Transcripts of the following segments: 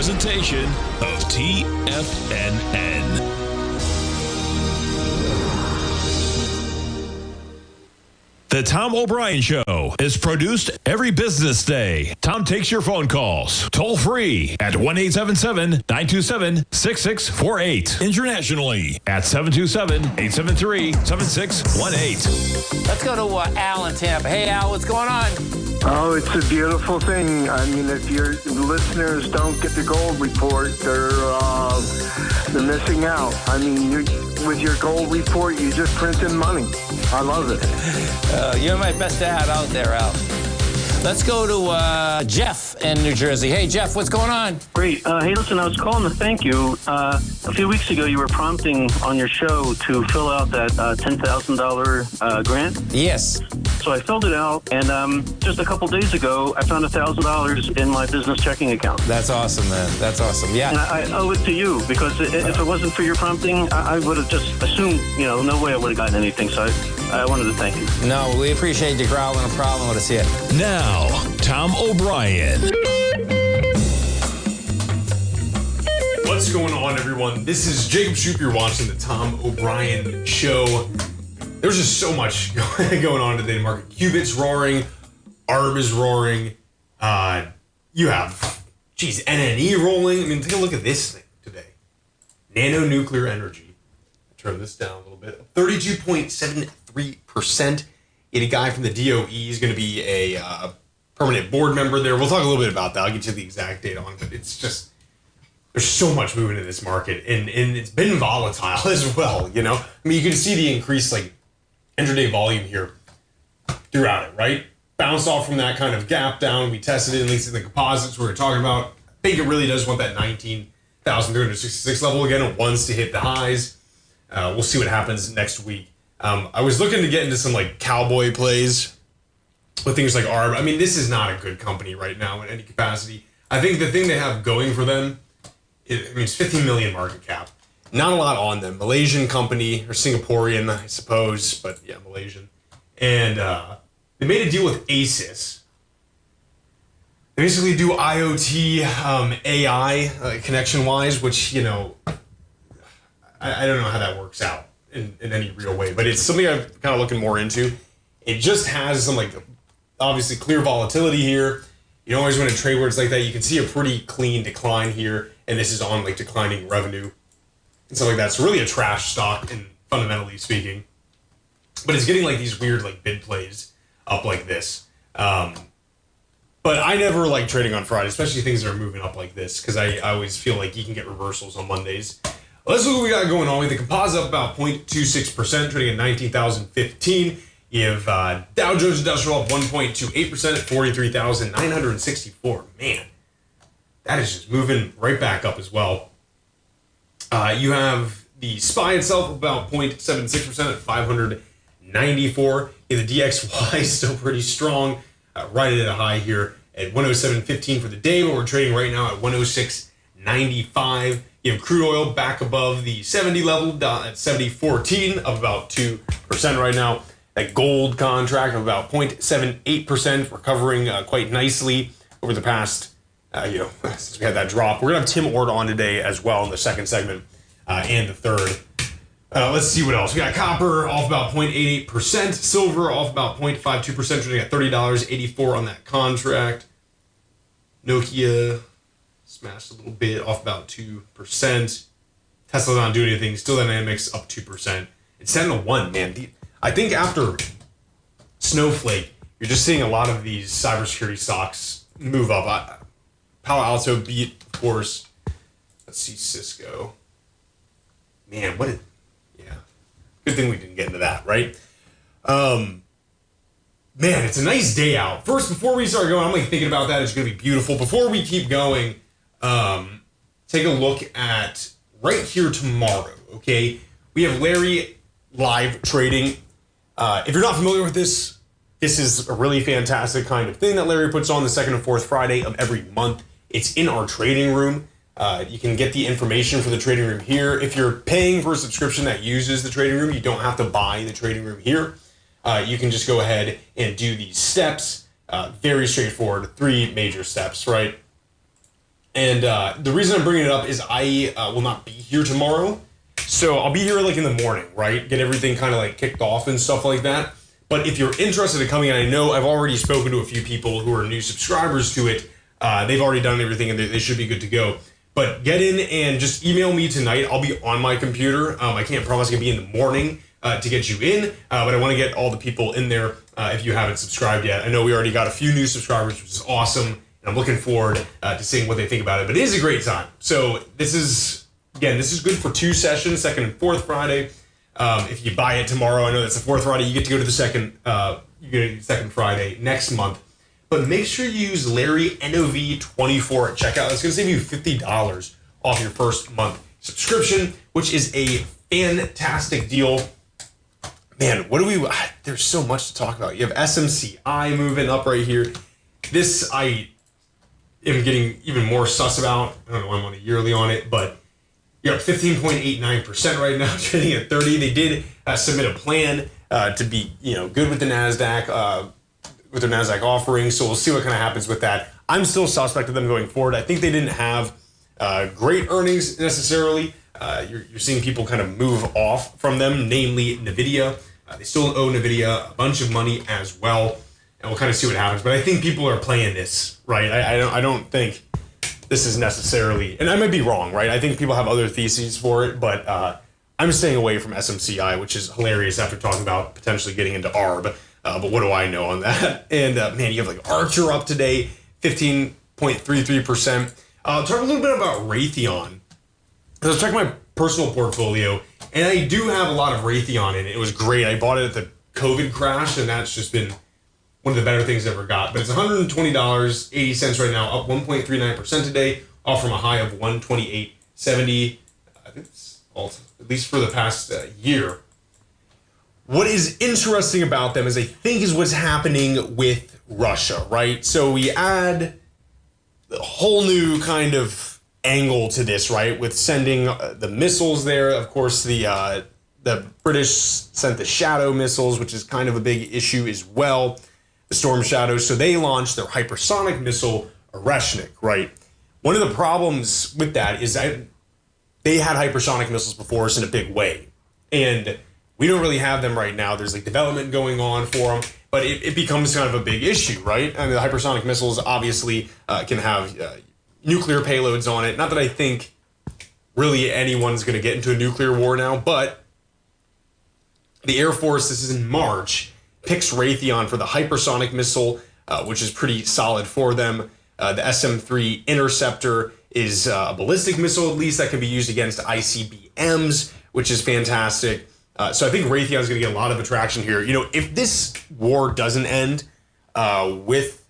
presentation of TFNN. The Tom O'Brien Show is produced every business day. Tom takes your phone calls toll free at 1-877-927-6648. Internationally at 727-873-7618. Let's go to Al in Tampa. Hey, Al, what's going on? Oh, it's a beautiful thing. I mean, if your listeners don't get the gold report, they're missing out. I mean, with your gold report, you just printing money. I love it. You're my best ad out there, Al. Let's go to Jeff in New Jersey. Hey, Jeff, what's going on? Great. Hey, listen, I was calling to thank you. A few weeks ago, you were prompting on your show to fill out that $10,000 grant. Yes. So I filled it out, and just a couple days ago, I found $1,000 in my business checking account. That's awesome, man. That's awesome. Yeah. And I owe it to you, because if it wasn't for your prompting, I would have just assumed, no way I would have gotten anything. So I wanted to thank you. No, we appreciate you growling a problem with us here. Now, Tom O'Brien. What's going on, everyone? This is Jacob Shoup. You're watching the Tom O'Brien Show. There's just so much going on today in the market. Qubit's roaring. ARB is roaring. You have, NNE rolling. I mean, take a look at this thing today. Nano-nuclear energy. Turn this down a little bit. 32.73%. A guy from the DOE is going to be a permanent board member there. We'll talk a little bit about that. I'll get you the exact date on it, but it's just, there's so much movement in this market, and it's been volatile as well, I mean, you can see the increased, intraday volume here throughout it, right? Bounced off from that kind of gap down. We tested it, at least in the composites we were talking about. I think it really does want that 19,366 level again. It wants to hit the highs. We'll see what happens next week. I was looking to get into some cowboy plays with things like ARB. I mean, this is not a good company right now in any capacity. I think the thing they have going for them, it's 15 million market cap. Not a lot on them. Malaysian company, or Singaporean, I suppose, but yeah, Malaysian. And they made a deal with ASUS. They basically do IoT, AI connection-wise, which, I don't know how that works out in any real way, but it's something I'm kind of looking more into. It just has some, obviously clear volatility here. You don't always want to trade where it's like that. You can see a pretty clean decline here, and this is on, declining revenue and stuff like that. It's really a trash stock, fundamentally speaking. But it's getting, these weird, bid plays up like this. But I never like trading on Friday, especially things that are moving up like this, because I always feel like you can get reversals on Mondays. Let's look what we got going on. We have the composite up about 0.26%, trading at 19,015. You have Dow Jones Industrial up 1.28% at 43,964. Man, that is just moving right back up as well. You have the SPY itself about 0.76% at 594. You have the DXY still pretty strong, right at a high here at 107.15 for the day, but we're trading right now at 106.95. You have crude oil back above the 70 level at 70.14, up about 2% right now. That gold contract of about 0.78%, recovering quite nicely over the past, since we had that drop. We're going to have Tim Ord on today as well in the second segment and the third. Let's see what else. We got copper off about 0.88%, silver off about 0.52%, trading at $30.84 on that contract. Nokia smashed a little bit, off about 2%. Tesla not doing anything. Still Dynamics up 2%. It's 10-1, man. I think after Snowflake, you're just seeing a lot of these cybersecurity stocks move up. Palo Alto beat, of course. Let's see, Cisco. Man, good thing we didn't get into that, right? Man, it's a nice day out. First, before we start going, I'm thinking about that. It's going to be beautiful. Before we keep going, take a look at right here tomorrow, okay? We have Larry live trading. If you're not familiar with this is a really fantastic kind of thing that Larry puts on the second and fourth Friday of every month. It's in our trading room. You can get the information for the trading room here. If you're paying for a subscription that uses the trading room, you don't have to buy the trading room here. You can just go ahead and do these steps. Very straightforward, 3 major steps, right? And the reason I'm bringing it up is I will not be here tomorrow. So I'll be here like in the morning, right? Get everything kind of like kicked off and stuff like that. But if you're interested in coming, and I know I've already spoken to a few people who are new subscribers to it. They've already done everything and they should be good to go. But get in and just email me tonight. I'll be on my computer. I can't promise I'm going to be in the morning to get you in. But I want to get all the people in there if you haven't subscribed yet. I know we already got a few new subscribers, which is awesome. And I'm looking forward to seeing what they think about it. But it is a great time. So this is good for 2 sessions, second and fourth Friday. If you buy it tomorrow, I know that's the fourth Friday. You get to go to the second Friday next month. But make sure you use Larry NOV24 at checkout. That's going to save you $50 off your first month subscription, which is a fantastic deal. Man, there's so much to talk about. You have SMCI moving up right here. This I am getting even more sus about. I don't know why I'm on a yearly on it, but you're at 15.89% right now, trading at 30. They did submit a plan to be good with the NASDAQ, with their NASDAQ offering, so we'll see what kind of happens with that. I'm still suspect of them going forward. I think they didn't have great earnings necessarily. You're seeing people kind of move off from them, namely NVIDIA. They still owe NVIDIA a bunch of money as well, and we'll kind of see what happens. But I think people are playing this, right? I don't think this is necessarily, and I might be wrong, right? I think people have other theses for it, but I'm staying away from SMCI, which is hilarious after talking about potentially getting into ARB. But what do I know on that? And man, you have like Archer up today, 15.33%. Talk a little bit about Raytheon. I was checking my personal portfolio, and I do have a lot of Raytheon in it. It was great. I bought it at the COVID crash, and that's just been one of the better things I ever got. But it's $120.80 right now, up 1.39% today, off from a high of $128.70. I think it's at least for the past year. What is interesting about them is what's happening with Russia, right? So we add a whole new kind of angle to this, right? With sending the missiles there. Of course, the British sent the Shadow missiles, which is kind of a big issue as well. The Storm Shadows. So they launched their hypersonic missile, Oreshnik, right? One of the problems with that is they had hypersonic missiles before us in a big way. And we don't really have them right now. There's like development going on for them, but it becomes kind of a big issue, right? I mean, the hypersonic missiles obviously can have nuclear payloads on it. Not that I think really anyone's going to get into a nuclear war now, but the Air Force, this is in March, picks Raytheon for the hypersonic missile, which is pretty solid for them. The SM-3 Interceptor is a ballistic missile, at least, that can be used against ICBMs, which is fantastic. So I think Raytheon is going to get a lot of attraction here. If this war doesn't end with,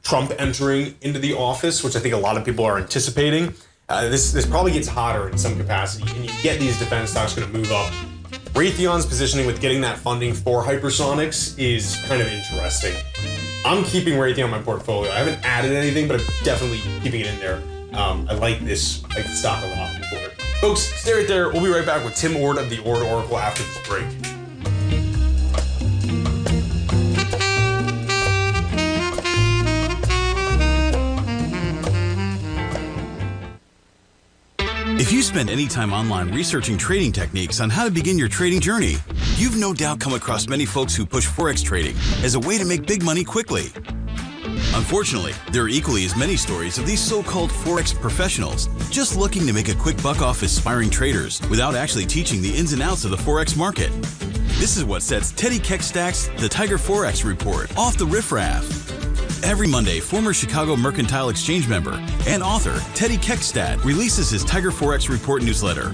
Trump entering into the office, which I think a lot of people are anticipating, this probably gets hotter in some capacity, and you get these defense stocks going to move up. Raytheon's positioning with getting that funding for hypersonics is kind of interesting. I'm keeping Raytheon in my portfolio. I haven't added anything, but I'm definitely keeping it in there. I like the stock a lot for it. Folks, stay right there. We'll be right back with Tim Ord of the Ord Oracle after this break. If you spend any time online researching trading techniques on how to begin your trading journey, you've no doubt come across many folks who push Forex trading as a way to make big money quickly. Unfortunately, there are equally as many stories of these so-called Forex professionals just looking to make a quick buck off aspiring traders without actually teaching the ins and outs of the Forex market. This is what sets Teddy Keckstack's The Tiger Forex Report off the riffraff. Every Monday, former Chicago Mercantile Exchange member and author Teddy Keckstad releases his Tiger Forex Report newsletter,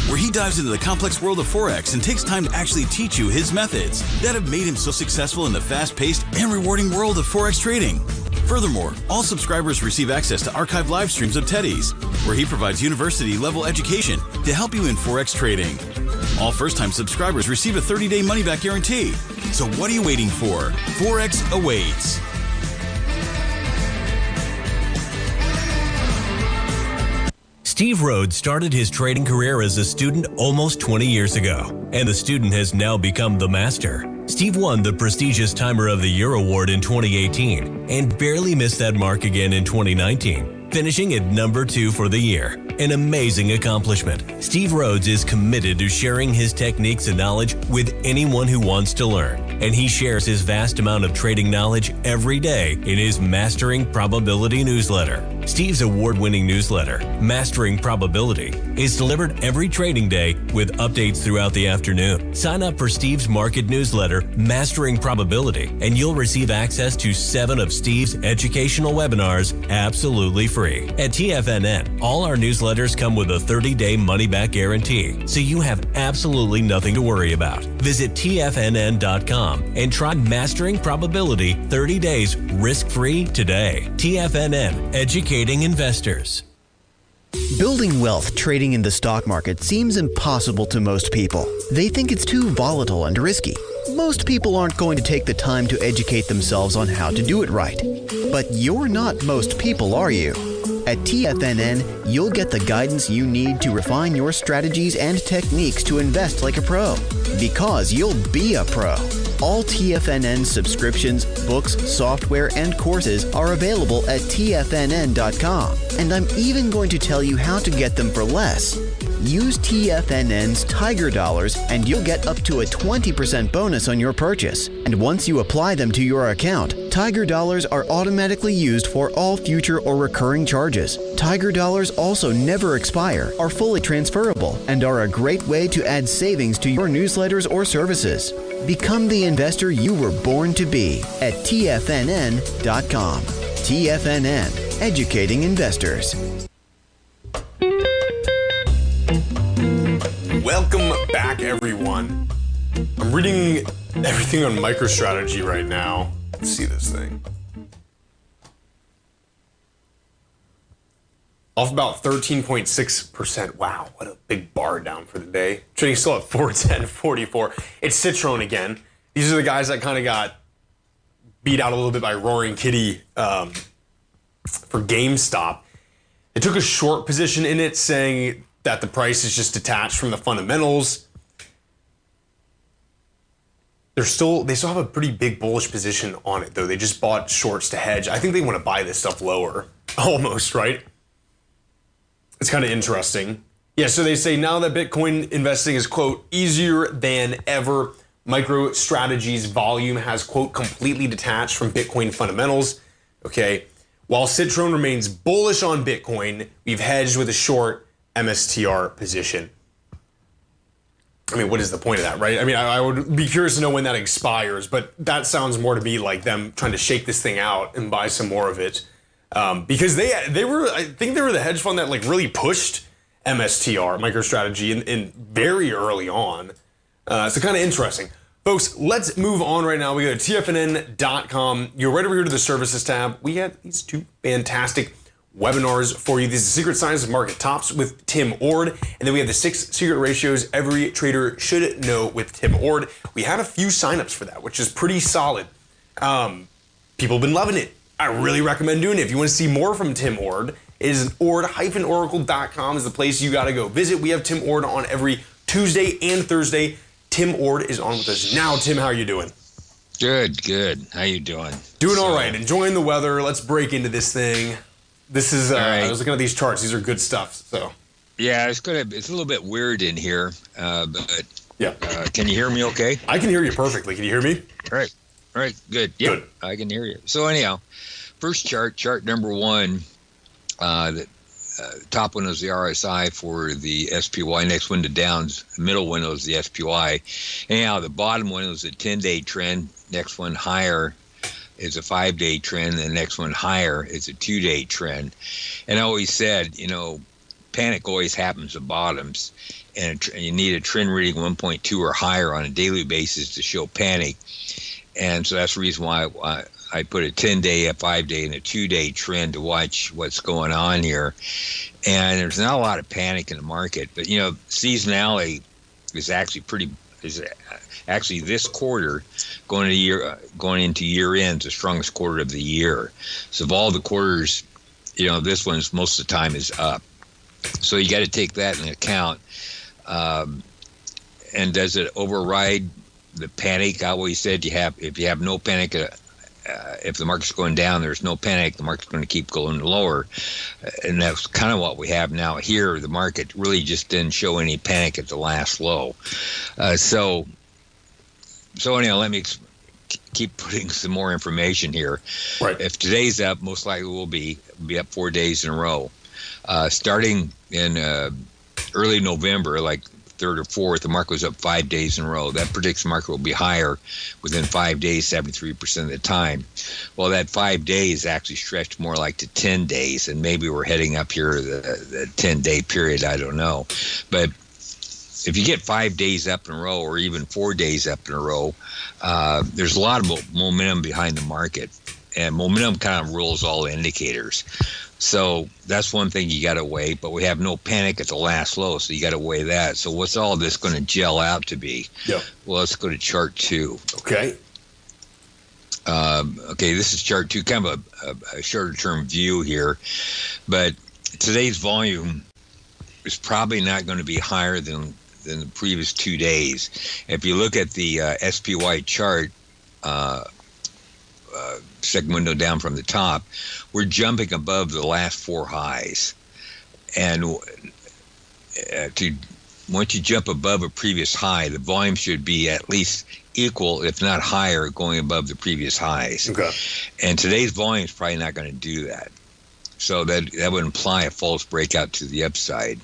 where he dives into the complex world of Forex and takes time to actually teach you his methods that have made him so successful in the fast-paced and rewarding world of Forex trading. Furthermore, all subscribers receive access to archived live streams of Teddy's, where he provides university-level education to help you in Forex trading. All first-time subscribers receive a 30-day money-back guarantee. So what are you waiting for? Forex awaits. Steve Rhodes started his trading career as a student almost 20 years ago, and the student has now become the master. Steve won the prestigious Timer of the Year award in 2018 and barely missed that mark again in 2019, finishing at number 2 for the year. An amazing accomplishment. Steve Rhodes is committed to sharing his techniques and knowledge with anyone who wants to learn, and he shares his vast amount of trading knowledge every day in his Mastering Probability newsletter. Steve's award-winning newsletter, Mastering Probability, is delivered every trading day with updates throughout the afternoon. Sign up for Steve's market newsletter, Mastering Probability, and you'll receive access to 7 of Steve's educational webinars absolutely free. At TFNN, all our newsletters come with a 30-day money-back guarantee, so you have absolutely nothing to worry about. Visit TFNN.com and try Mastering Probability 30 days risk-free today. TFNN, educating investors. Building wealth trading in the stock market seems impossible to most people. They think it's too volatile and risky. Most people aren't going to take the time to educate themselves on how to do it right. But you're not most people, are you? At TFNN, you'll get the guidance you need to refine your strategies and techniques to invest like a pro. Because you'll be a pro. All TFNN subscriptions, books, software, and courses are available at TFNN.com. And I'm even going to tell you how to get them for less. Use TFNN's Tiger Dollars and you'll get up to a 20% bonus on your purchase. And once you apply them to your account, Tiger Dollars are automatically used for all future or recurring charges. Tiger Dollars also never expire, are fully transferable, and are a great way to add savings to your newsletters or services. Become the investor you were born to be at TFNN.com. TFNN, educating investors. Welcome back, everyone. I'm reading everything on MicroStrategy right now. Let's see this thing. Off about 13.6%. Wow, what a big bar down for the day. Trading still at 410.44. It's Citron again. These are the guys that kind of got beat out a little bit by Roaring Kitty for GameStop. They took a short position in it, saying that the price is just detached from the fundamentals. They still have a pretty big bullish position on it, though. They just bought shorts to hedge. I think they want to buy this stuff lower, almost, right? It's kind of interesting. Yeah, so they say now that Bitcoin investing is, quote, easier than ever, MicroStrategy's volume has, quote, completely detached from Bitcoin fundamentals. Okay, while Citron remains bullish on Bitcoin, we've hedged with a short MSTR position. I mean, what is the point of that, right? I mean, I would be curious to know when that expires, but that sounds more to me like them trying to shake this thing out and buy some more of it. Because they were, I think they were the hedge fund that like really pushed MSTR, MicroStrategy, in very early on. So kind of interesting. Folks, let's move on right now. We go to TFNN.com. You're right over here to the services tab. We have these 2 fantastic webinars for you. This is Secret Science of Market Tops with Tim Ord. And then we have the 6 secret ratios every trader should know with Tim Ord. We had a few signups for that, which is pretty solid. People have been loving it. I really recommend doing it. If you want to see more from Tim Ord, it is ord-oracle.com is the place you got to go visit. We have Tim Ord on every Tuesday and Thursday. Tim Ord is on with us now. Tim, how are you doing? Good. How you doing? Doing all right. Enjoying the weather. Let's break into this thing. This is, right. I was looking at these charts. These are good stuff. So, yeah, it's a little bit weird in here, but yeah. Can you hear me okay? I can hear you perfectly. Can you hear me? Right. Good. Yeah, good. I can hear you. So anyhow, first chart number 1, the top one is the RSI for the SPY. Next one, the downs. The middle one is the SPY. Anyhow, the bottom one is a 10-day trend. Next one higher is a 5-day trend. The next one higher is a 2-day trend. And I always said, panic always happens at bottoms, and you need a trend reading 1.2 or higher on a daily basis to show panic. And so that's the reason why I put a 10-day, a 5-day, and a 2-day trend to watch what's going on here. And there's not a lot of panic in the market, but seasonality is actually this quarter going into year end, the strongest quarter of the year. So of all the quarters, this one's most of the time is up. So you got to take that into account. And does it override the panic. I always said if you have no panic, if the market's going down, there's no panic. The market's going to keep going lower, and that's kind of what we have now. Here, the market really just didn't show any panic at the last low. So anyhow, let me keep putting some more information here. Right. If today's up, most likely will be up 4 days in a row. Starting in early November, like 3rd or 4th, the market was up 5 days in a row. That predicts the market will be higher within 5 days, 73% of the time. Well, that 5 days actually stretched more like to 10 days, and maybe we're heading up here the 10-day period. I don't know. But if you get 5 days up in a row or even 4 days up in a row, there's a lot of momentum behind the market, and momentum kind of rules all indicators. So that's one thing you got to weigh, but we have no panic at the last low, so you got to weigh that. So what's all this going to gel out to be? Yeah. Well, let's go to chart 2. Okay. Okay, this is chart 2, kind of a shorter term view here, but today's volume is probably not going to be higher than the previous 2 days. If you look at the SPY chart, second window down from the top, we're jumping above the last 4 highs. And once you jump above a previous high, the volume should be at least equal, if not higher, going above the previous highs. Okay. And today's volume is probably not going to do that. So that would imply a false breakout to the upside.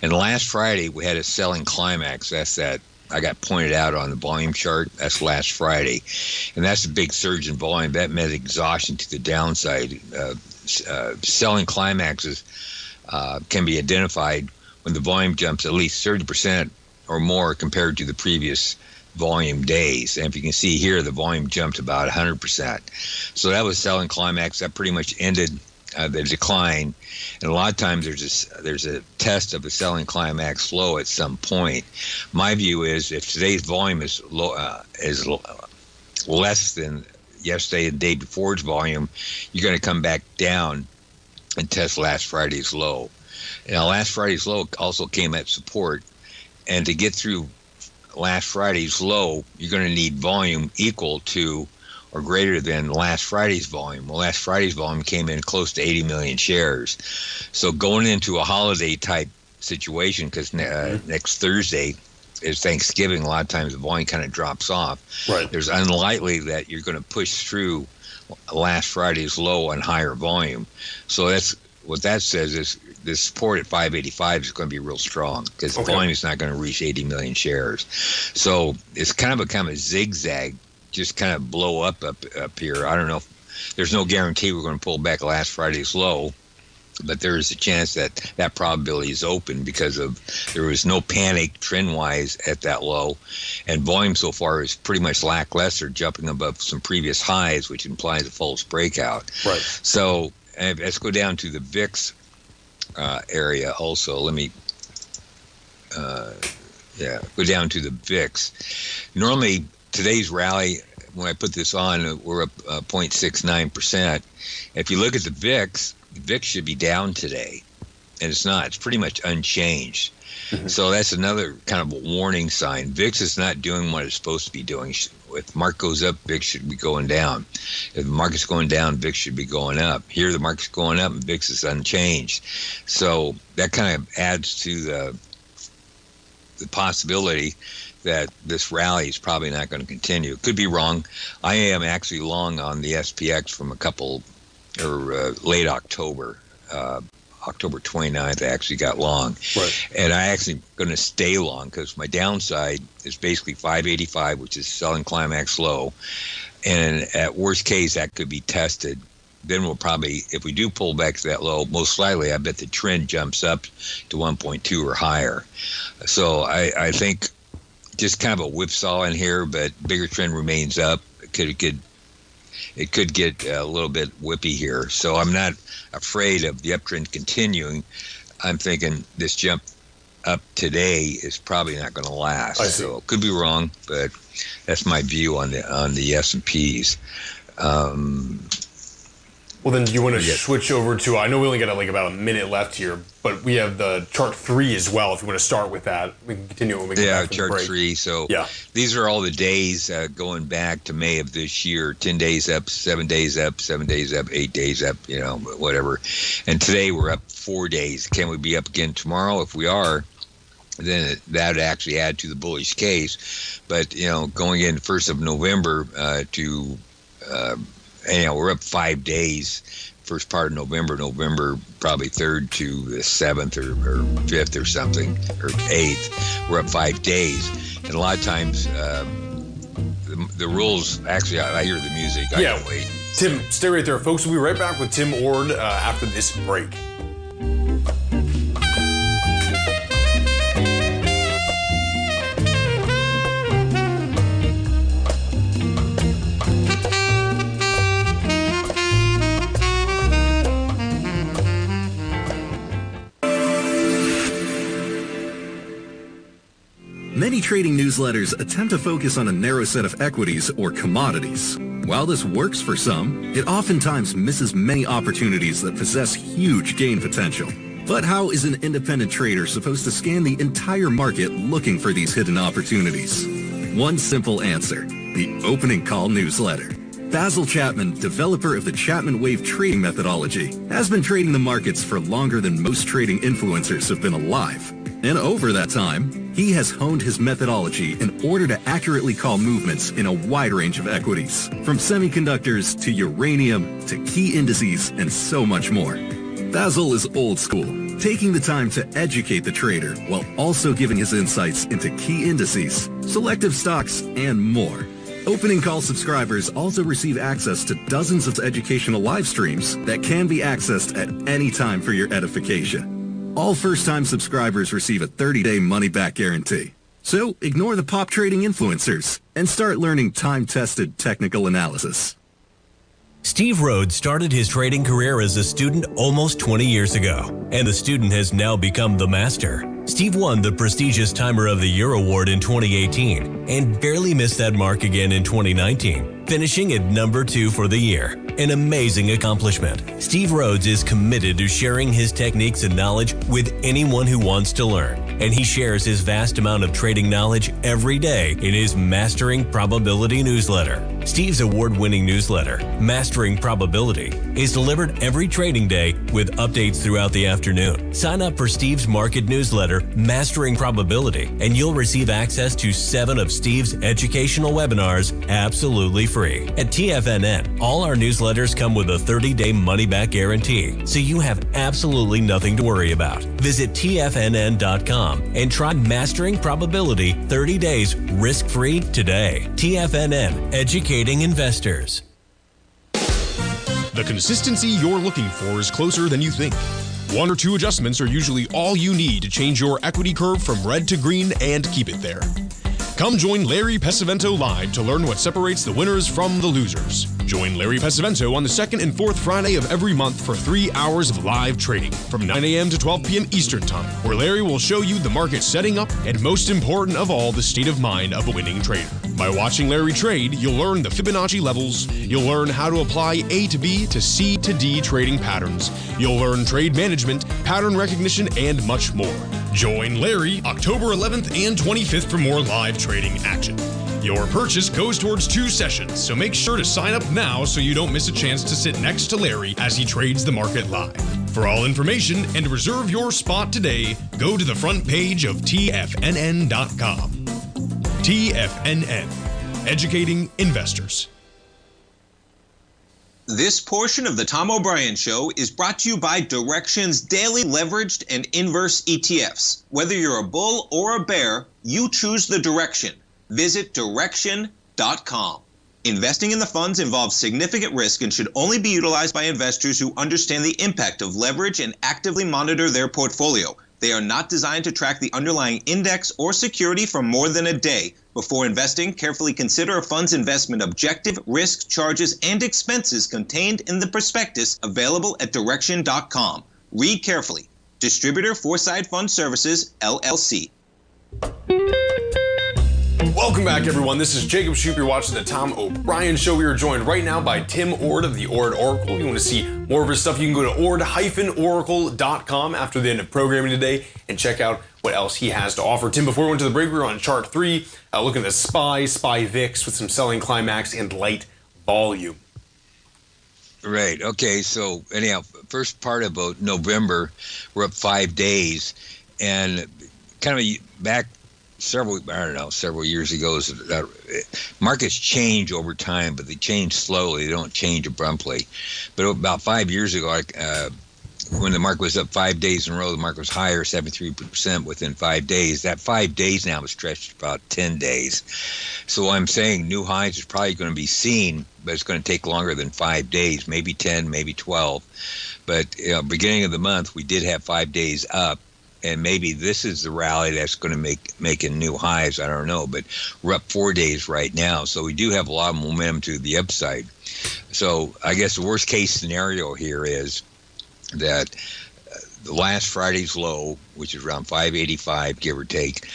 And last Friday, we had a selling climax. That's that I got pointed out on the volume chart. That's last Friday. And that's a big surge in volume. That meant exhaustion to the downside. Selling climaxes can be identified when the volume jumps at least 30% or more compared to the previous volume days. And if you can see here, the volume jumped about 100%. So that was selling climax. That pretty much ended the decline. And a lot of times there's a test of a selling climax low at some point. My view is if today's volume is less than yesterday and the day before's volume, you're going to come back down and test last Friday's low. Now, last Friday's low also came at support, and to get through last Friday's low, you're going to need volume equal to or greater than last Friday's volume. Well, last Friday's volume came in close to 80 million shares. So going into a holiday type situation, because next Thursday is Thanksgiving, a lot of times the volume kind of drops off. Right. There's unlikely that you're going to push through last Friday's low on higher volume. So that's what that says is the support at 585 is going to be real strong because the volume is not going to reach 80 million shares. So it's kind of a zigzag, just kind of blow up here. I don't know. There's no guarantee we're going to pull back last Friday's low, but there is a chance that probability is open because there was no panic trend-wise at that low, and volume so far is pretty much lackluster, jumping above some previous highs, which implies a false breakout. Right. So let's go down to the VIX area also. Let me go down to the VIX. Normally, today's rally, when I put this on, we're up 0.69%. If you look at the VIX should be down today, and it's not. It's pretty much unchanged. Mm-hmm. So that's another kind of a warning sign. VIX is not doing what it's supposed to be doing. If the market goes up, VIX should be going down. If the market's going down, VIX should be going up. Here, the market's going up, and VIX is unchanged. So that kind of adds to the possibility that this rally is probably not going to continue. Could be wrong. I am actually long on the SPX from late October. October 29th, I actually got long. Right. And I actually going to stay long because my downside is basically 585, which is selling climax low. And at worst case, that could be tested. Then we'll probably, if we do pull back to that low, most likely I bet the trend jumps up to 1.2 or higher. So I think just kind of a whipsaw in here, but bigger trend remains up. It could get a little bit whippy here. So I'm not afraid of the uptrend continuing. I'm thinking this jump up today is probably not going to last. So could be wrong, but that's my view on the S&Ps. Well, then do you want to switch over to, I know we only got like about a minute left here, but we have the chart 3 as well. If you want to start with that, we can continue when we get back from the break. Chart 3. So these are all the days going back to May of this year. 10 days up, 7 days up, 7 days up, 8 days up, whatever. And today we're up 4 days. Can we be up again tomorrow? If we are, then that would actually add to the bullish case. But, going in 1st of November we're up 5 days, first part of November probably 3rd to the 7th or 5th or something, or 8th. We're up 5 days. And a lot of times the rules, actually, I hear the music. I can wait. Tim, stay right there. Folks, we'll be right back with Tim Ord after this break. Many trading newsletters attempt to focus on a narrow set of equities or commodities. While this works for some, it oftentimes misses many opportunities that possess huge gain potential. But how is an independent trader supposed to scan the entire market looking for these hidden opportunities? One simple answer: the opening call newsletter. Basil Chapman, developer of the Chapman Wave trading methodology, has been trading the markets for longer than most trading influencers have been alive. And over that time, he has honed his methodology in order to accurately call movements in a wide range of equities, from semiconductors to uranium to key indices and so much more. Basil is old school, taking the time to educate the trader while also giving his insights into key indices, selective stocks, and more. Opening call subscribers also receive access to dozens of educational live streams that can be accessed at any time for your edification. All first-time subscribers receive a 30-day money-back guarantee. So ignore the pop trading influencers and start learning time-tested technical analysis. Steve Rhodes started his trading career as a student almost 20 years ago, and the student has now become the master. Steve won the prestigious Timer of the Year award in 2018 and barely missed that mark again in 2019, finishing at number 2 for the year. An amazing accomplishment. Steve Rhodes is committed to sharing his techniques and knowledge with anyone who wants to learn, and he shares his vast amount of trading knowledge every day in his Mastering Probability newsletter. Steve's award-winning newsletter, Mastering Probability, is delivered every trading day with updates throughout the afternoon. Sign up for Steve's market newsletter, Mastering Probability, and you'll receive access to 7 of Steve's educational webinars absolutely free. At TFNN, all our newsletters come with a 30-day money-back guarantee, so you have absolutely nothing to worry about. Visit TFNN.com and try Mastering Probability 30 days risk-free today. TFNN, educating investors. The consistency you're looking for is closer than you think. 1 or 2 adjustments are usually all you need to change your equity curve from red to green and keep it there. Come join Larry Pesavento live to learn what separates the winners from the losers. Join Larry Pesavento on the 2nd and 4th Friday of every month for 3 hours of live trading from 9 a.m. to 12 p.m. Eastern Time, where Larry will show you the market setting up and, most important of all, the state of mind of a winning trader. By watching Larry trade, you'll learn the Fibonacci levels, you'll learn how to apply A to B to C to D trading patterns, you'll learn trade management, pattern recognition, and much more. Join Larry October 11th and 25th for more live trading action. Your purchase goes towards 2 sessions, so make sure to sign up now so you don't miss a chance to sit next to Larry as he trades the market live. For all information and to reserve your spot today, go to the front page of TFNN.com. TFNN, educating investors. This portion of the Tom O'Brien Show is brought to you by Direxion's daily leveraged and inverse ETFs. Whether you're a bull or a bear, you choose the direction. Visit Direxion.com. Investing in the funds involves significant risk and should only be utilized by investors who understand the impact of leverage and actively monitor their portfolio. They are not designed to track the underlying index or security for more than a day. Before investing, carefully consider a fund's investment objective, risk, charges, and expenses contained in the prospectus available at Direxion.com. Read carefully. Distributor Foreside Fund Services, LLC. Welcome back, everyone. This is Jacob Shoup. You're watching the Tom O'Brien Show. We are joined right now by Tim Ord of the Ord Oracle. If you want to see more of his stuff, you can go to ord-oracle.com after the end of programming today and check out what else he has to offer. Tim, before we went to the break, we were on chart 3, looking at the SPY VIX with some selling climax and light volume. Right. Okay. So anyhow, first part about November, we're up 5 days, and kind of back several years ago, markets change over time, but they change slowly. They don't change abruptly. But about 5 years ago, when the market was up 5 days in a row, the market was higher 73% within 5 days. That 5 days now is stretched about 10 days. So I'm saying new highs is probably going to be seen, but it's going to take longer than 5 days, maybe 10, maybe 12. But beginning of the month, we did have 5 days up. And maybe this is the rally that's going to make new highs. I don't know, but we're up 4 days right now, so we do have a lot of momentum to the upside. So I guess the worst case scenario here is that the last Friday's low, which is around 585, give or take,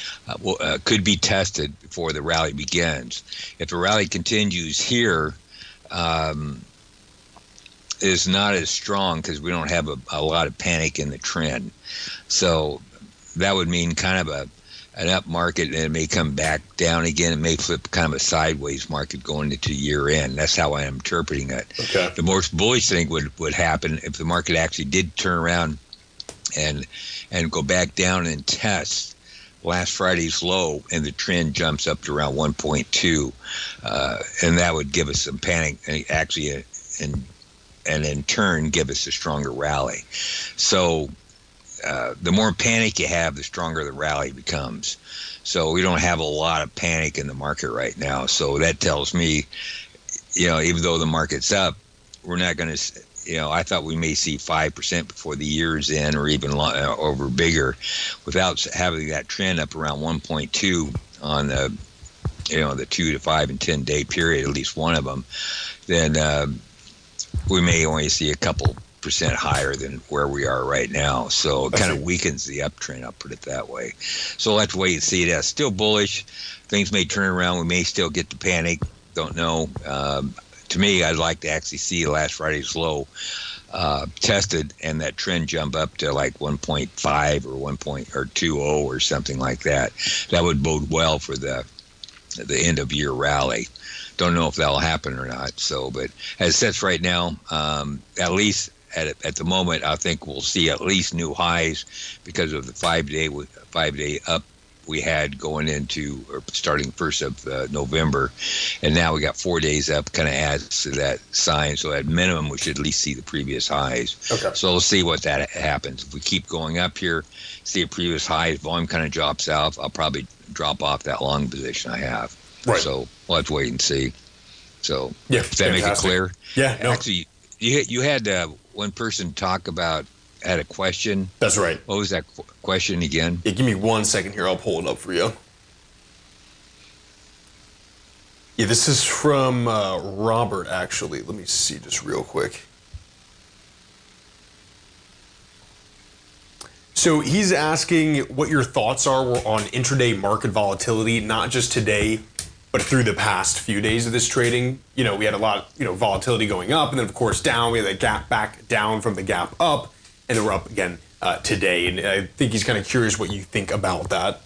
could be tested before the rally begins. If the rally continues here, is not as strong because we don't have a lot of panic in the trend. So that would mean kind of an up market, and it may come back down again. It may flip kind of a sideways market going into year end. That's how I'm interpreting it. Okay. The most bullish thing would happen if the market actually did turn around and go back down and test last Friday's low, and the trend jumps up to around 1.2, and that would give us some panic, actually, and in turn give us a stronger rally. So the more panic you have, the stronger the rally becomes. So we don't have a lot of panic in the market right now. So that tells me, even though the market's up, we're not going to, I thought we may see 5% before the year's end, or even over bigger, without having that trend up around 1.2 on the 2 to 5 and 10 day period, at least one of them. Then we may only see a couple percent higher than where we are right now. So it kind of weakens the uptrend, I'll put it that way. So we'll have to wait and see. That's still bullish. Things may turn around. We may still get to panic. Don't know. To me, I'd like to actually see last Friday's low tested and that trend jump up to like 1.5 or 1.20 or something like that. That would bode well for the end of year rally. Don't know if that'll happen or not. So, but as it sits right now, at least at the moment, I think we'll see at least new highs because of the 5 day up we had going into, or starting 1st of November, and now we got 4 days up. Kind of adds to that sign. So at minimum, we should at least see the previous highs. Okay. So we'll see what that happens. If we keep going up here, see a previous high, volume kind of drops off, I'll probably drop off that long position I have. Right. So we'll have to wait and see. So yeah, does that make it clear? Yeah. No. Actually, you had one person had a question. That's right. What was that question again? Yeah, give me 1 second here. I'll pull it up for you. Yeah, this is from Robert, actually. Let me see just real quick. So he's asking what your thoughts are on intraday market volatility, not just today, but through the past few days of this trading. We had a lot, volatility going up, and then of course down. We had that gap back down from the gap up, and then we're up again today. And I think he's kind of curious what you think about that.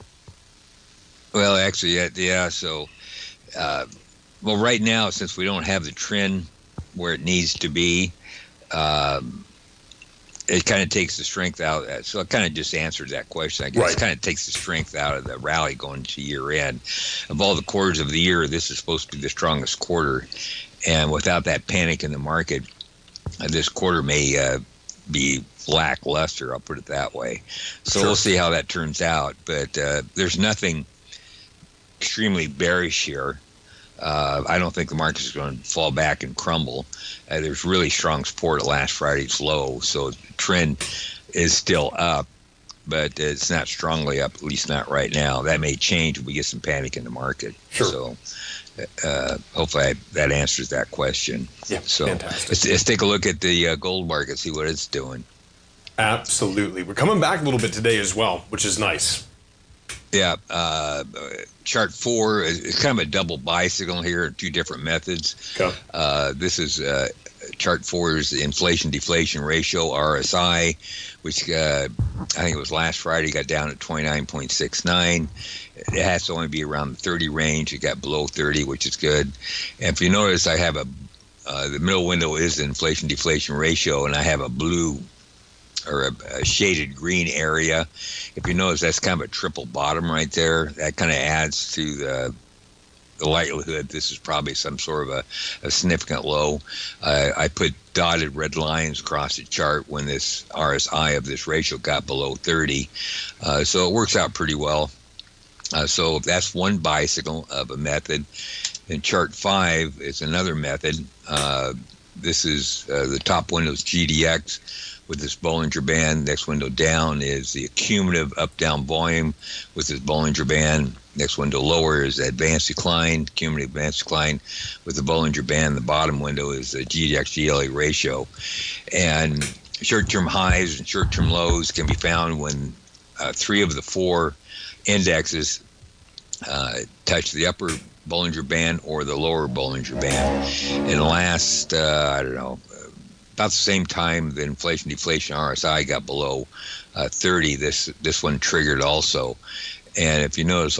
Well, actually, yeah. So, right now, since we don't have the trend where it needs to be, it kind of takes the strength out. So it kind of just answers that question, I guess. Right. It kind of takes the strength out of the rally going to year end. Of all the quarters of the year, this is supposed to be the strongest quarter. And without that panic in the market, this quarter may be lackluster, I'll put it that way. So We'll see how that turns out. But there's nothing extremely bearish here. I don't think the market is going to fall back and crumble. There's really strong support at last Friday's low, so the trend is still up, but it's not strongly up, at least not right now. That may change if we get some panic in the market. Sure. So hopefully that answers that question. Yeah, so fantastic. Let's take a look at the gold market, see what it's doing. Absolutely. We're coming back a little bit today as well, which is nice. Yeah, chart 4 is kind of a double buy signal here, 2 different methods. Okay. This is chart 4 is the inflation-deflation ratio, RSI, which I think it was last Friday, got down at 29.69. It has to only be around the 30 range. It got below 30, which is good. And if you notice, I have the middle window is the inflation-deflation ratio, and I have a blue or a shaded green area. If you notice, that's kind of a triple bottom right there. That kind of adds to the likelihood this is probably some sort of a significant low. I put dotted red lines across the chart when this RSI of this ratio got below 30. So it works out pretty well. So that's one buy signal of a method. And chart 5 is another method. This is the top window is GDX with this Bollinger Band. Next window down is the cumulative up-down volume with this Bollinger Band. Next window lower is advanced decline, cumulative advanced decline with the Bollinger Band. The bottom window is the GDX-GLA ratio. And short-term highs and short-term lows can be found when 3 of the 4 indexes touch the upper Bollinger Band or the lower Bollinger Band. In the last, about the same time the inflation-deflation RSI got below 30, this one triggered also. And if you notice,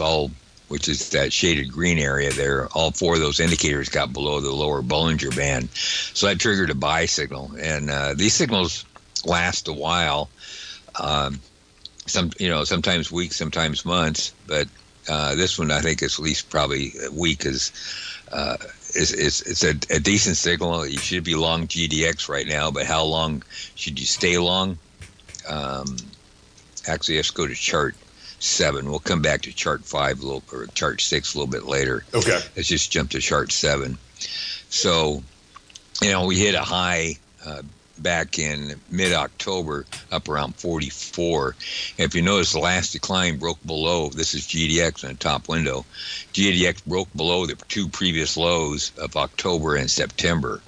which is that shaded green area there, all 4 of those indicators got below the lower Bollinger Band. So that triggered a buy signal. And these signals last a while, sometimes weeks, sometimes months, but this one I think is at least probably a week it's a decent signal. You should be long GDX right now, but how long should you stay long? Actually, let's go to chart 7. We'll come back to chart 5 or chart 6 a little bit later. Okay. Let's just jump to chart 7. So, we hit a high back in mid-October, up around 44. And if you notice, the last decline broke below, this is GDX in the top window, GDX broke below the 2 previous lows of October and September.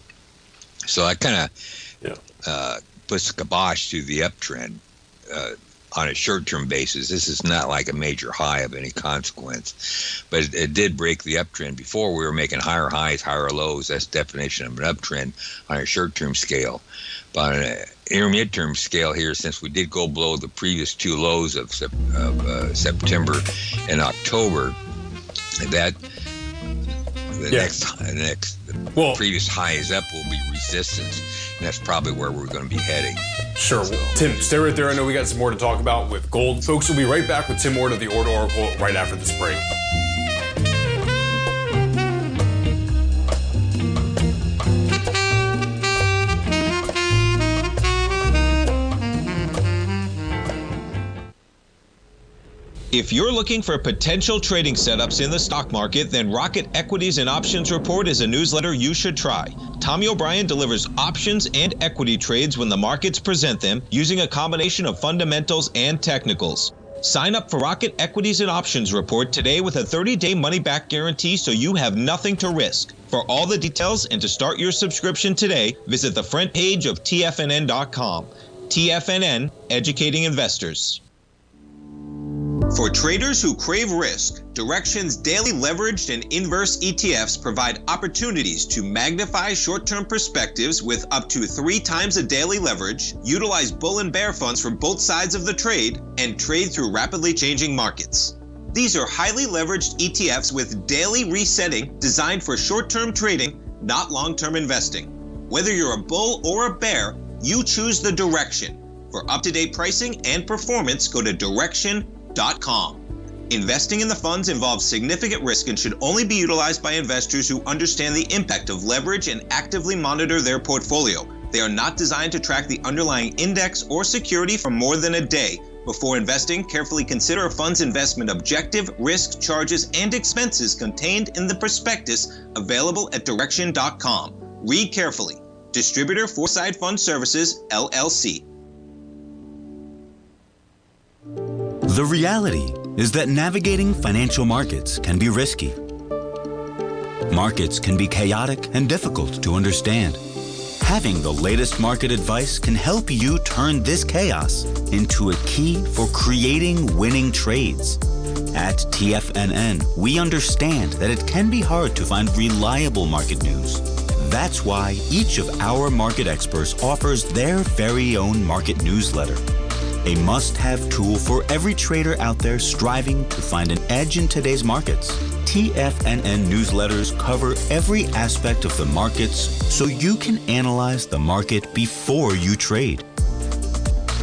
So that kind of puts a kibosh to the uptrend on a short-term basis. This is not like a major high of any consequence, but it did break the uptrend. Before, we were making higher highs, higher lows. That's the definition of an uptrend on a short-term scale. But on an intermediate-term scale here, since we did go below the previous 2 lows of September and October, the previous high is up will be resistance, and that's probably where we're going to be heading. Sure. So, Tim, stay right there. I know we got some more to talk about with gold. Folks, we'll be right back with Tim Ward of the Order Oracle right after this break. If you're looking for potential trading setups in the stock market, then Rocket Equities and Options Report is a newsletter you should try. Tommy O'Brien delivers options and equity trades when the markets present them, using a combination of fundamentals and technicals. Sign up for Rocket Equities and Options Report today with a 30-day money-back guarantee, so you have nothing to risk. For all the details and to start your subscription today, visit the front page of TFNN.com. TFNN, educating investors. For traders who crave risk, Direxion's daily leveraged and inverse ETFs provide opportunities to magnify short-term perspectives with up to 3 times a daily leverage, utilize bull and bear funds from both sides of the trade, and trade through rapidly changing markets. These are highly leveraged ETFs with daily resetting designed for short-term trading, not long-term investing. Whether you're a bull or a bear, you choose the Direxion. For up-to-date pricing and performance, go to Direxion.com. Investing in the funds involves significant risk and should only be utilized by investors who understand the impact of leverage and actively monitor their portfolio. They are not designed to track the underlying index or security for more than a day. Before investing, carefully consider a fund's investment objective, risk, charges, and expenses contained in the prospectus available at Direxion.com. Read carefully. Distributor Foresight Fund Services, LLC. The reality is that navigating financial markets can be risky. Markets can be chaotic and difficult to understand. Having the latest market advice can help you turn this chaos into a key for creating winning trades. At TFNN, we understand that it can be hard to find reliable market news. That's why each of our market experts offers their very own market newsletter, a must-have tool for every trader out there striving to find an edge in today's markets. TFNN newsletters cover every aspect of the markets so you can analyze the market before you trade.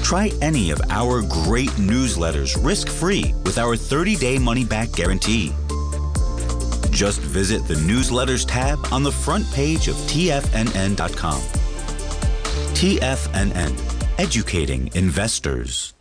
Try any of our great newsletters risk-free with our 30-day money-back guarantee. Just visit the Newsletters tab on the front page of TFNN.com. TFNN, educating investors.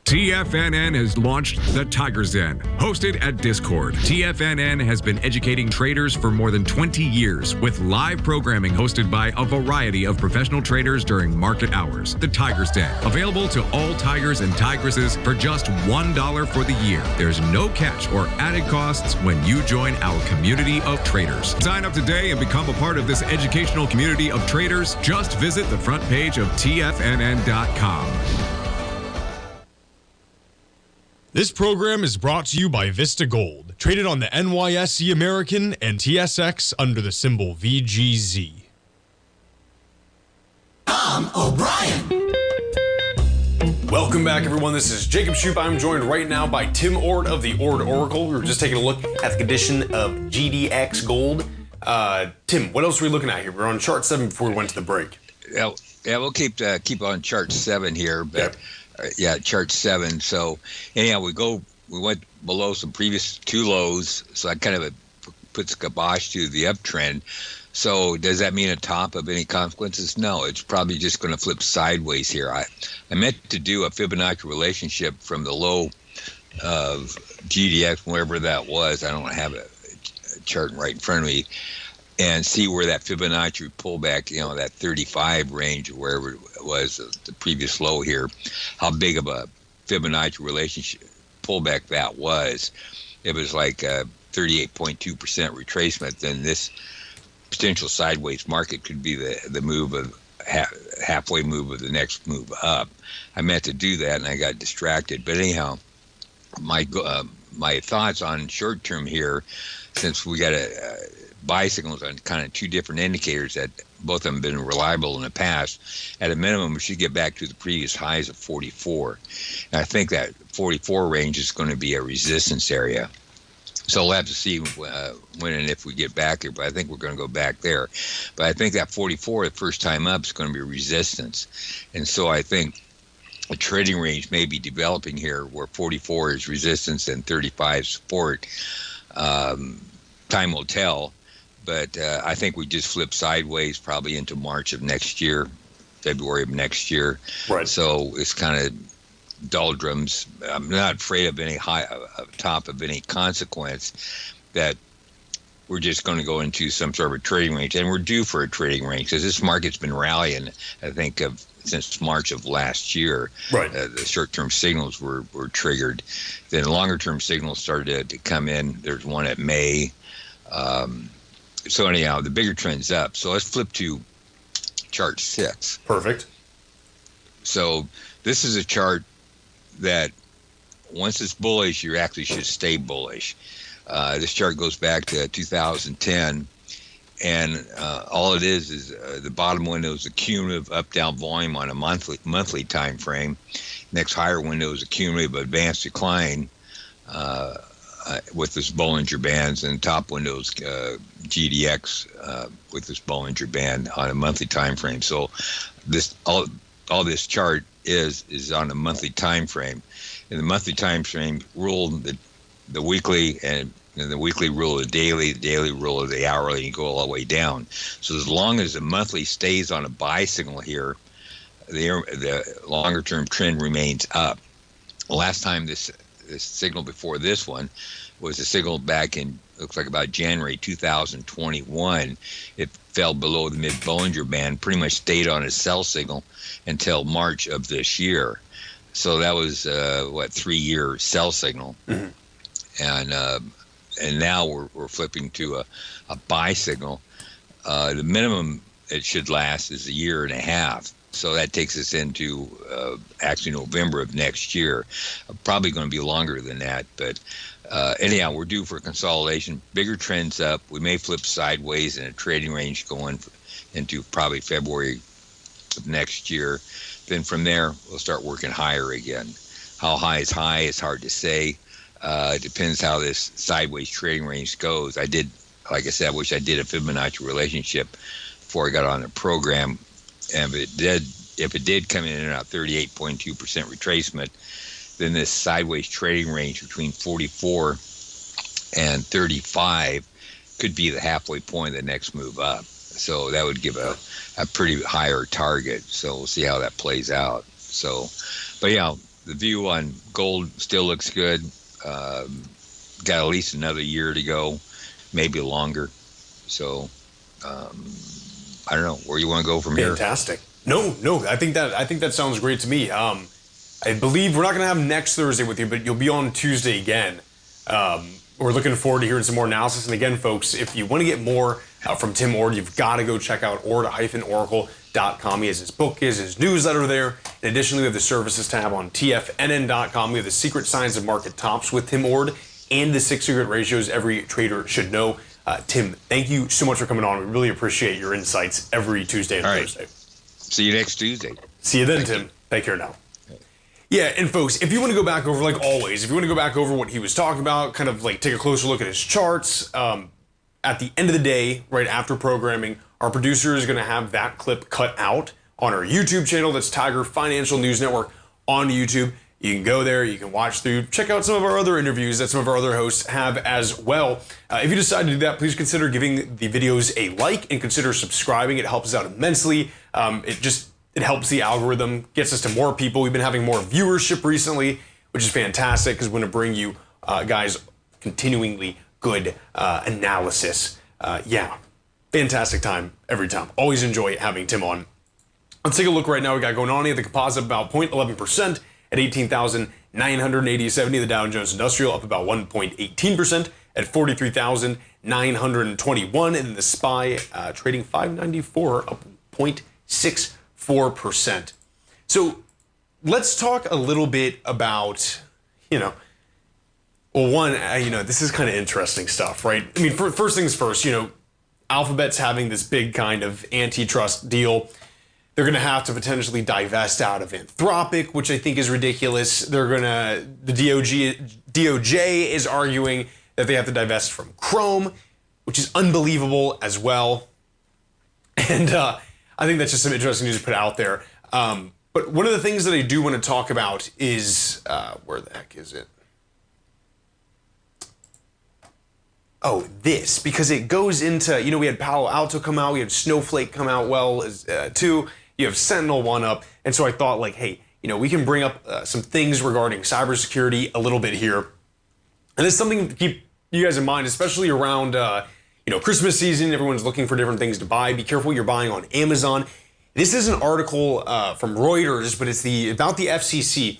TFNN has launched the Tiger's Den, hosted at Discord. TFNN has been educating traders for more than 20 years with live programming hosted by a variety of professional traders during market hours. The Tiger's Den, available to all tigers and tigresses for just $1 for the year. There's no catch or added costs when you join our community of traders. Sign up today and become a part of this educational community of traders. Just visit the front page of TFNN.com. This program is brought to you by Vista Gold, traded on the NYSE American and TSX under the symbol VGZ. Tom O'Brien. Welcome back, everyone. This is Jacob Shoup. I'm joined right now by Tim Ord of the Ord Oracle. We were just taking a look at the condition of GDX Gold. Tim, what else are we looking at here? We're on chart 7 before we went to the break. Yeah, we'll keep on chart 7 here, but. Yep. Chart 7. So anyhow, we went below some previous 2 lows, so that kind of puts a kibosh to the uptrend. So does that mean a top of any consequences? No, it's probably just going to flip sideways here. I meant to do a Fibonacci relationship from the low of GDX, wherever that was. I don't have a chart right in front of me, and see where that Fibonacci pullback, that 35 range or wherever it was, the previous low here, how big of a Fibonacci relationship pullback that was. It was like a 38.2% retracement. Then this potential sideways market could be the move of halfway move of the next move up. I meant to do that and I got distracted. But anyhow, my thoughts on short term here, since we got buy signals on kind of 2 different indicators that both of them have been reliable in the past. At a minimum, we should get back to the previous highs of 44. And I think that 44 range is going to be a resistance area. So we'll have to see when and if we get back here, but I think we're going to go back there. But I think that 44, the first time up, is going to be resistance. And so I think a trading range may be developing here where 44 is resistance and 35 support. Time will tell. But I think we just flip sideways probably into March of next year, February of next year. Right. So it's kind of doldrums. I'm not afraid of any top of any consequence, that we're just going to go into some sort of a trading range. And we're due for a trading range because this market's been rallying, I think, since March of last year. Right. The short-term signals were triggered. Then longer-term signals started to come in. There's one at May. So anyhow, the bigger trend's up. So let's flip to chart 6. Perfect. So this is a chart that once it's bullish, you actually should stay bullish. This chart goes back to 2010, and all it is the bottom window is a cumulative up-down volume on a monthly time frame. Next higher window is a cumulative advanced decline with this Bollinger Bands, and top windows GDX with this Bollinger Band on a monthly time frame. So this all this chart is on a monthly time frame. And the monthly time frame rule the weekly, and the weekly rule of the daily rule of the hourly, and you go all the way down. So as long as the monthly stays on a buy signal here, the longer term trend remains up. Last time this signal before this one was a signal back in, looks like about January 2021. It fell below the mid-Bollinger Band, pretty much stayed on a sell signal until March of this year. So that was 3-year sell signal. Mm-hmm. And now we're flipping to a buy signal. The minimum it should last is a year and a half. So that takes us into actually November of next year. Probably going to be longer than that. But anyhow, we're due for consolidation. Bigger trends up. We may flip sideways in a trading range going into probably February of next year. Then from there, we'll start working higher again. How high is high? It's hard to say. It depends how this sideways trading range goes. I did, like I said, I wish I did a Fibonacci relationship before I got on the program. And if it did come in at about 38.2% retracement, then this sideways trading range between 44 and 35 could be the halfway point of the next move up. So that would give a pretty higher target. So we'll see how that plays out. So, but yeah, the view on gold still looks good. Got at least another year to go, maybe longer. So I don't know where you want to go from here. Fantastic. No, I think that sounds great to me. I believe we're not going to have next Thursday with you, but you'll be on Tuesday again. We're looking forward to hearing some more analysis. And again, folks, if you want to get more from Tim Ord, you've got to go check out ord-oracle.com. He has his book, his newsletter there. And additionally, we have the services tab on TFNN.com. We have the Secret Science of Market Tops with Tim Ord and the 6 secret ratios every trader should know. Tim, thank you so much for coming on. We really appreciate your insights every Tuesday and Thursday. See you next Tuesday. See you then, Tim. Take care now. Yeah, and folks, if you want to go back over, like always, if you want to go back over what he was talking about, kind of like take a closer look at his charts, at the end of the day, right after programming, our producer is going to have that clip cut out on our YouTube channel. That's Tiger Financial News Network on YouTube. You can go there, you can watch through, check out some of our other interviews that some of our other hosts have as well. If you decide to do that, please consider giving the videos a like and consider subscribing. It helps us out immensely. It helps the algorithm, gets us to more people. We've been having more viewership recently, which is fantastic because we're going to bring you guys continuingly good analysis. Fantastic time every time. Always enjoy having Tim on. Let's take a look right now. We got going on here. The composite about 0.11% at 18,980.70. The Dow Jones Industrial up about 1.18% at 43,921. And the SPY trading 594 up 0.64%. So let's talk a little bit about, this is kind of interesting stuff, right? I mean, first things first, Alphabet's having this big kind of antitrust deal. They're going to have to potentially divest out of Anthropic, which I think is ridiculous. The DOJ is arguing that they have to divest from Chrome, which is unbelievable as well. And I think that's just some interesting news to put out there. But one of the things that I do want to talk about is, where the heck is it? Oh, this, because it goes into, we had Palo Alto come out, we had Snowflake come out too. You have Sentinel-1 up, and so I thought, hey, we can bring up some things regarding cybersecurity a little bit here. And it's something to keep you guys in mind, especially around, Christmas season. Everyone's looking for different things to buy. Be careful what you're buying on Amazon. This is an article from Reuters, but it's about the FCC.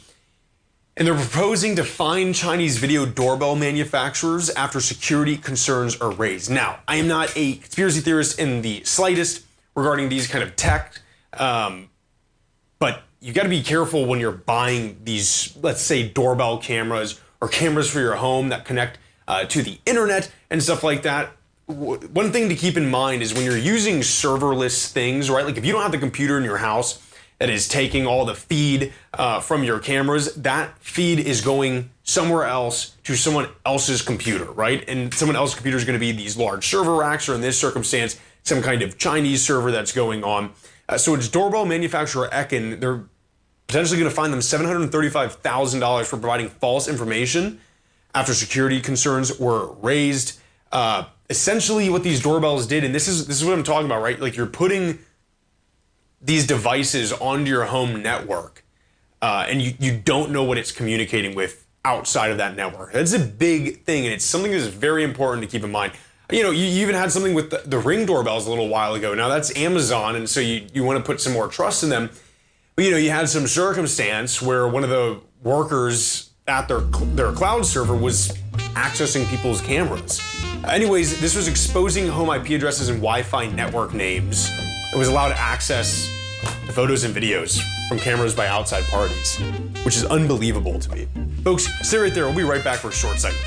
And they're proposing to fine Chinese video doorbell manufacturers after security concerns are raised. Now, I am not a conspiracy theorist in the slightest regarding these kind of tech, but you got to be careful when you're buying these, let's say, doorbell cameras or cameras for your home that connect to the internet and stuff like that. One thing to keep in mind is when you're using serverless things, right? Like if you don't have the computer in your house that is taking all the feed from your cameras, that feed is going somewhere else to someone else's computer, right? And someone else's computer is going to be these large server racks, or in this circumstance, some kind of Chinese server that's going on. So it's doorbell manufacturer Ekin. They're potentially going to fine them $735,000 for providing false information after security concerns were raised. Essentially what these doorbells did, and this is what I'm talking about, right? Like you're putting these devices onto your home network, and you don't know what it's communicating with outside of that network. That's a big thing, and it's something that's very important to keep in mind. You even had something with the Ring doorbells a little while ago. Now that's Amazon, and so you want to put some more trust in them. But you had some circumstance where one of the workers at their cloud server was accessing people's cameras. Anyways, this was exposing home IP addresses and Wi-Fi network names it was allowed access to photos and videos from cameras by outside parties, which is unbelievable to me. Folks, stay right there. We'll be right back for a short segment.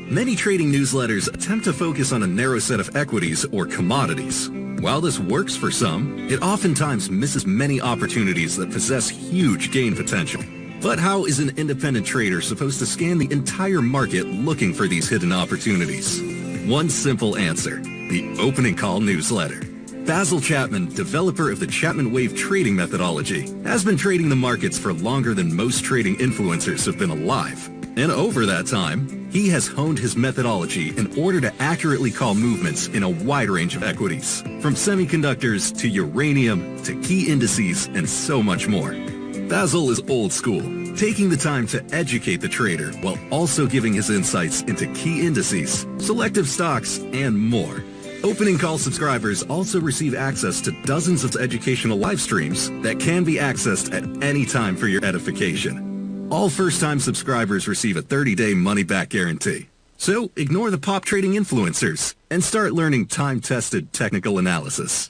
Many trading newsletters attempt to focus on a narrow set of equities or commodities. While this works for some, it oftentimes misses many opportunities that possess huge gain potential. But how is an independent trader supposed to scan the entire market looking for these hidden opportunities? One simple answer: the opening call newsletter. Basil Chapman, developer of the Chapman Wave trading methodology, has been trading the markets for longer than most trading influencers have been alive. And over that time, he has honed his methodology in order to accurately call movements in a wide range of equities, from semiconductors to uranium to key indices and so much more. Basil is old school, taking the time to educate the trader while also giving his insights into key indices, selective stocks, and more. Opening call subscribers also receive access to dozens of educational live streams that can be accessed at any time for your edification. All first-time subscribers receive a 30-day money-back guarantee. So ignore the pop trading influencers and start learning time-tested technical analysis.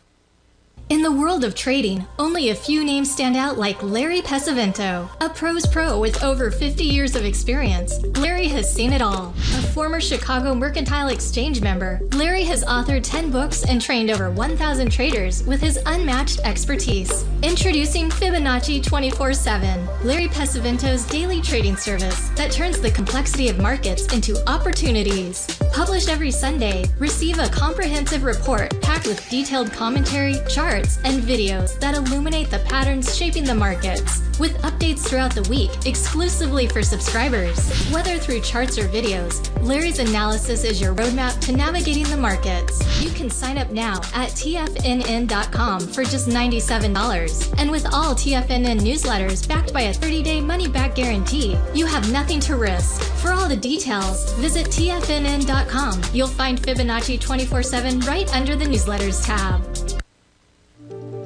In the world of trading, only a few names stand out like Larry Pesavento, a pro's pro with over 50 years of experience. Larry has seen it all. A former Chicago Mercantile Exchange member, Larry has authored 10 books and trained over 1,000 traders with his unmatched expertise. Introducing Fibonacci 24/7, Larry Pesavento's daily trading service that turns the complexity of markets into opportunities. Published every Sunday, receive a comprehensive report packed with detailed commentary, charts, and videos that illuminate the patterns shaping the markets, with updates throughout the week exclusively for subscribers. Whether through charts or videos, Larry's analysis is your roadmap to navigating the markets. You can sign up now at TFNN.com for just $97. And with all TFNN newsletters backed by a 30-day money-back guarantee, you have nothing to risk. For all the details, visit TFNN.com. You'll find Fibonacci 24/7 right under the newsletters tab.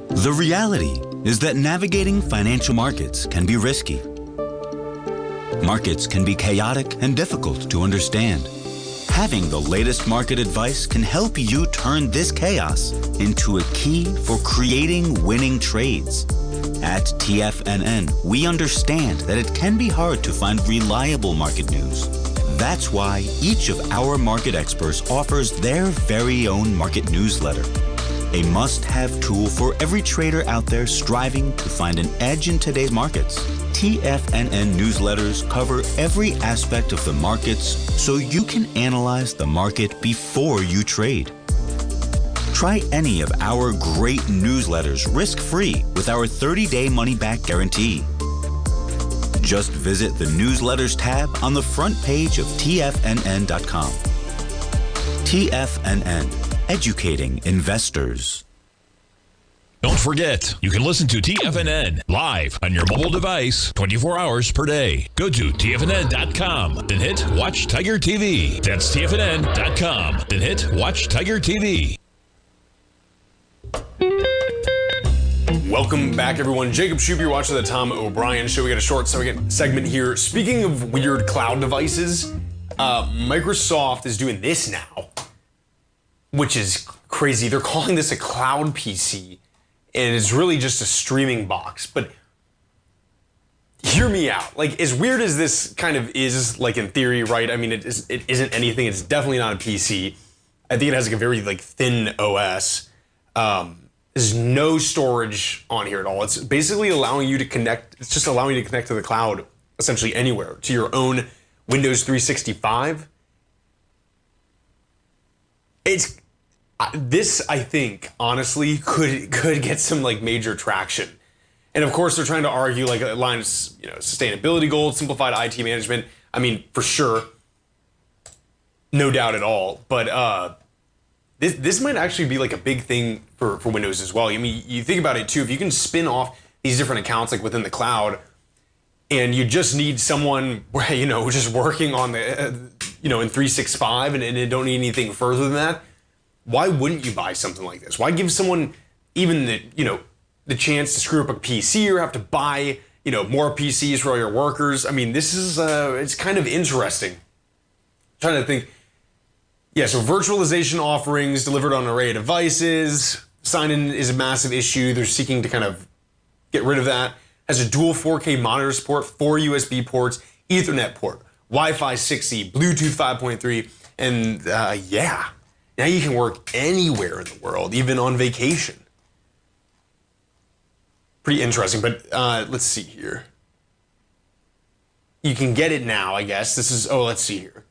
The reality is that navigating financial markets can be risky. Markets can be chaotic and difficult to understand. Having the latest market advice can help you turn this chaos into a key for creating winning trades. At TFNN, we understand that it can be hard to find reliable market news. That's why each of our market experts offers their very own market newsletter. A must-have tool for every trader out there striving to find an edge in today's markets. TFNN newsletters cover every aspect of the markets so you can analyze the market before you trade. Try any of our great newsletters risk-free with our 30-day money-back guarantee. Just visit the newsletters tab on the front page of TFNN.com. TFNN. Educating investors. Don't forget, you can listen to TFNN live on your mobile device 24 hours per day. Go to TFNN.com, then hit Watch Tiger TV. That's TFNN.com, then hit Watch Tiger TV. Welcome back, everyone. Jacob Shoup, you're watching the Tom O'Brien Show. We got a short segment here. Speaking of weird cloud devices, Microsoft is doing this now, which is crazy. They're calling this a cloud PC, and it's really just a streaming box. But hear me out. Like, as weird as this kind of is, like, in theory, right? I mean, it isn't anything. It's definitely not a PC. I think it has, like, a very, like, thin OS. There's no storage on here at all. It's basically allowing you to connect. It's just allowing you to connect to the cloud, essentially anywhere, to your own Windows 365. This, I think, honestly, could get some like major traction. And of course, they're trying to argue like a line of, sustainability goals, simplified IT management. I mean, for sure, no doubt at all. But this might actually be like a big thing for Windows as well. I mean, you think about it too. If you can spin off these different accounts like within the cloud, and you just need someone, just working on the, in 365, and you don't need anything further than that. why wouldn't you buy something like this? Why give someone even the chance to screw up a PC or have to buy, more PCs for all your workers? I mean, this is, it's kind of interesting. I'm trying to think. Yeah, so virtualization offerings delivered on an array of devices. Sign-in is a massive issue. They're seeking to kind of get rid of that. Has a dual 4K monitor support, 4 USB ports, Ethernet port, Wi-Fi 6E, Bluetooth 5.3, and yeah. Now you can work anywhere in the world, even on vacation. Pretty interesting, but let's see here. You can get it now, I guess. This is, let's see here.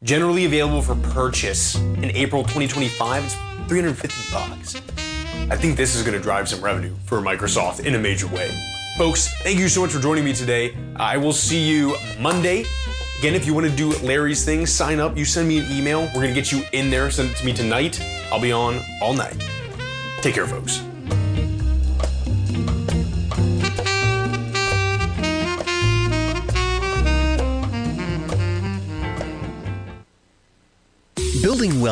Generally available for purchase in April 2025. It's $350. I think this is going to drive some revenue for Microsoft in a major way. Folks, thank you so much for joining me today. I will see you Monday. Again, if you want to do Larry's thing, sign up. You send me an email. We're going to get you in there. Send it to me tonight. I'll be on all night. Take care, folks. Building wealth